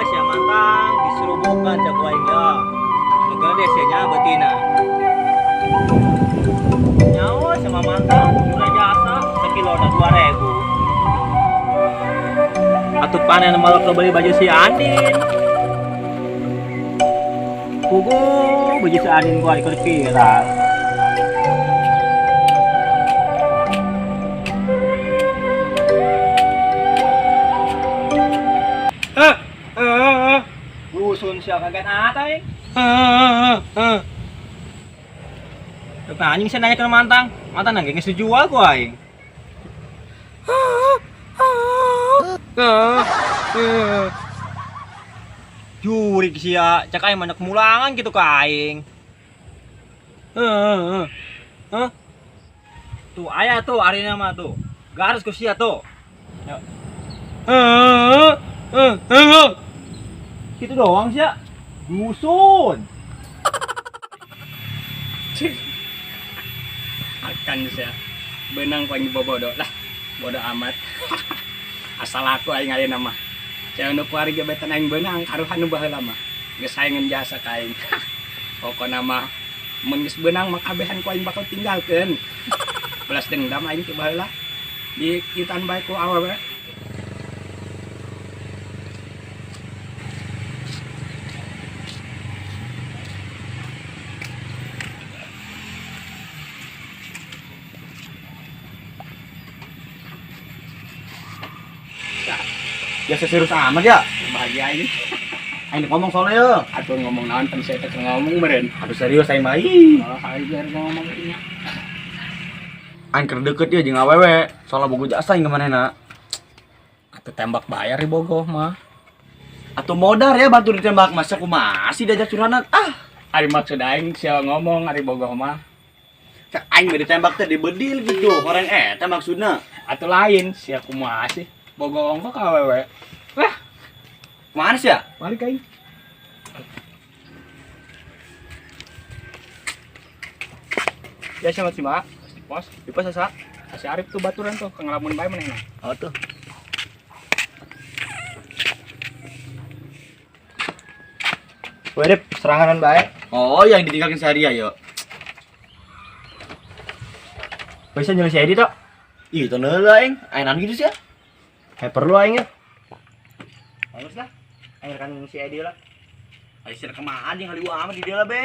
Siang mantang disuruh bukan jago aing ya. Juga desanya betina. Nyawa sama mantang udah jasa sekilo udah 2.000. Atuh panen malah kebeli baju si Andin. Kugu baju si Andin gua ikut viral. Rusun siya kaget atay. Nah, anjing saya nanya ke mantang nggak nges dijual gua aing. Jurik sia, cak aing banyak mulangan gitu ka aing. Tuh aya tuh arina mah tuh. Garis ku sia tuh. Gitu doang sih ya. Dusun. Akan saya benang panggil bobodo lah, bodoh amat. Asal aku aing ayeuna mah. Saya nu kuari gebetan aing benang karuhan nu baheula mah. Geus saengeun jasa ka aing. Pokona mah mun geus benang mah kabehan ku aing bakal tinggalkeun. Belas dendam aing teh baheula. Di kitan bae ku awewe. Ya serius amat ya. Bahagia ini. Aing ngomong soalnya ya. Atuh ngomong naon teh saya teh ngomong meureun. Aduh serius aing mah ih. Oh, aing biar ngomong ini. Aing keur deket ya jeung awewe. Soalnya bogo jasa aing kemanehna. Atuh tembak bayar di bogoh mah. Atuh modar ya bantu ditembak masa kumaha sih diajak curahan. Ari maksud aing sia ngomong ari bogoh mah. Cak aing mah ditembak teh dibedil gitu. Horeng eta maksudna. Atuh lain sia kumaha sih. Bogoh ongko ka awewe. Wah, Kemana sih ya? balik aing. Ya sama si Mak, di pos. Di pas asa. Si Arif tuh baturan tuh, ngelamun bae manehna. Oh tuh. Werep seranganan bae. Oh, yang ditinggalin sehari ya, yuk. Bisa nyuruh si Edi tuh. Ih, itu neula aing. Ainan gitu sih ya. Perlu aing ya. Bagus lah. Aing rekan si Edi lah. Aing sih kemana jeung haliweu amat di dia lah, Be.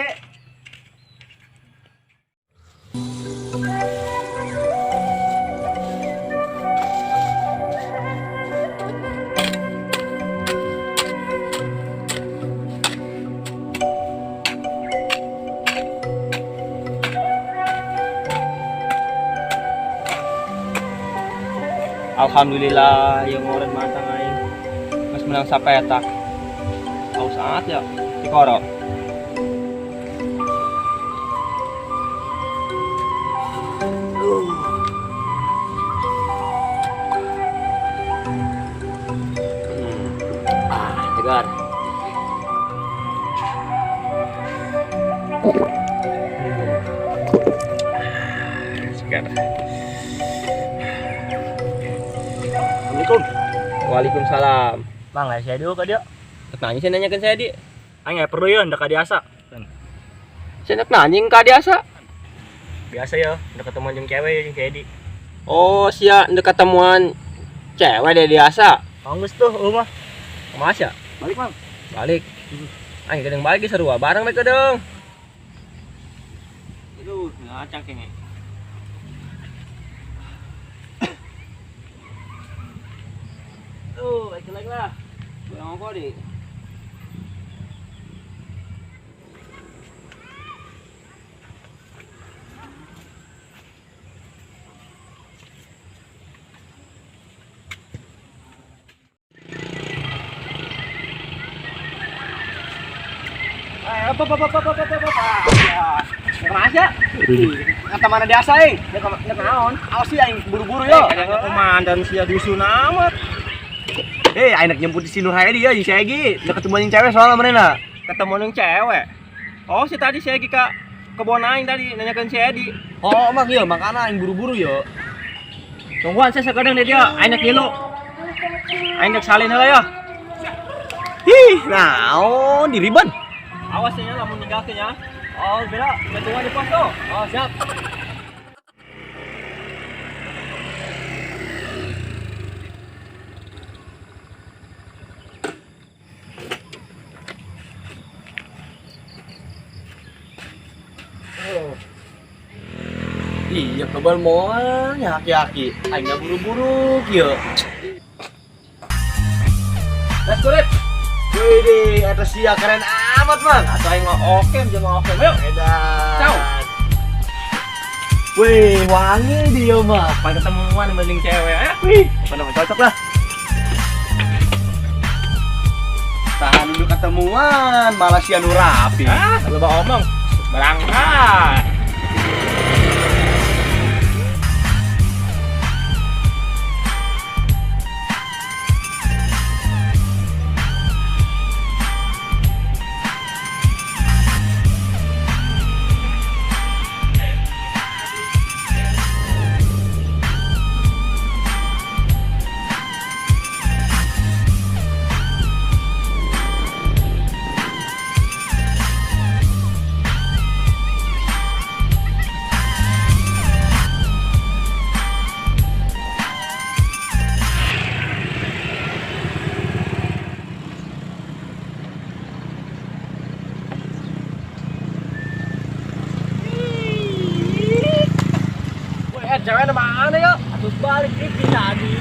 Alhamdulillah yang orang matang aing. Mas menang sapeta. Aus sangat ya. Dikoro. Tegar. Segar. Assalamualaikum. Waalaikumsalam. Bang, lah saya dulu ka dia. Nanya saya nanyakan saya di. Aing perlu ya ndak ka diasa. Saya nak nanya ka diasa. Biasa ya, udah ketemu jeung cewek jeung si Edi. Oh, sia ndak ketemuan cewek deh biasa. Bagus tuh, mah. Mas ya? Balik, Mang. Balik. Ayo kadang balik seru bareng mereka dong. Aduh, ngacak ini. Tuh, baik lah. Yang apa deh? Apa? Ya. Ngerasa? Kata mana biasa, Nek naon? Awas sih aing buru-buru yo. Ada komandan sia dusun amat. Aing nyemput di si Nur Hayadi ya, si Egi. Udah ketemu yang cewek soalnya mana? Ketemu yang cewek. Oh, si tadi si Egi ke kebon aing tadi nanyakan si Edi. Oh, emang iya, makana aing buru-buru yo. Tungguan saya sekadang dia, aing ngilu. Aing salin heula ya. Naon diriban? Awas ya, lamun ninggalkeun ya. Oh, beda, tunggu di pos tuh. Oh, siap. Iya, kebal moal nya aki-aki. Aing buru-buru kieu. Let's go, Red. Wih, atas sia keren amat, Mang. Atau aing mah oke, jeung oke. Ayo, edan. Ciao. Wih, wangi dia mah. Pas ketemuan mending cewek. Wih, pada cocok lah. Tahan dulu ketemuan, malah sia nu rapi. Loba omong. Berangkat. Cewek mana ya? Atus balik iki tadi.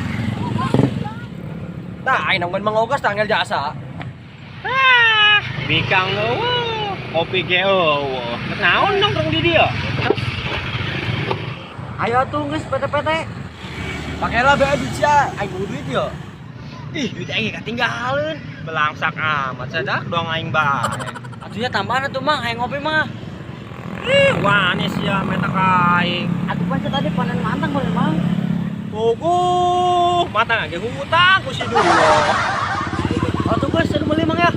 Nah, aing nang mengogas tanggal jasa. Bikang eueuh, kopi ge eueuh. Naon nongkrong di dia? Ayo atuh geus PT-PT. Pakailah bae duit sia, aing butuh duit yo. Ih, duit aing ketinggalan. Belangsak amat sadak dong aing bae. Atunya tambahan atuh Mang, aing ngopi mah. Wani sia metak aing. Atuh pas tadi panen mantang boleh Mang. Tugu, matang aja hutang ku si dulu. Atuh geus seru meuli Mang ya.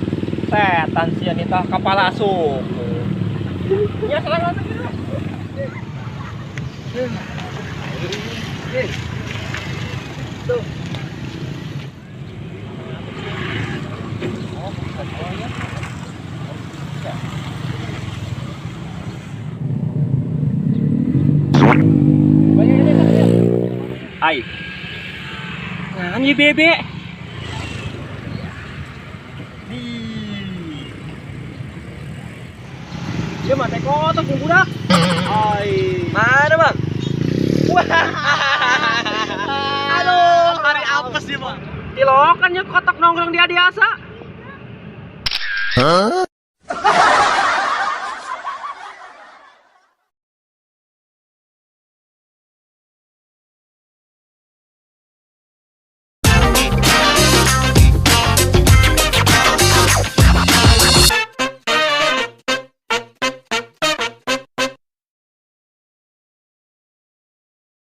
Setan sia nita kepala suku. Ya salah atuh. Tuh. Hai. Nani bebek? Dia mah teh kotok jeung budak. Hai. Mana, Bang? Aduh, hari apes dia, Bang. Ilokan nya kotak nongkrong dia biasa. Hah?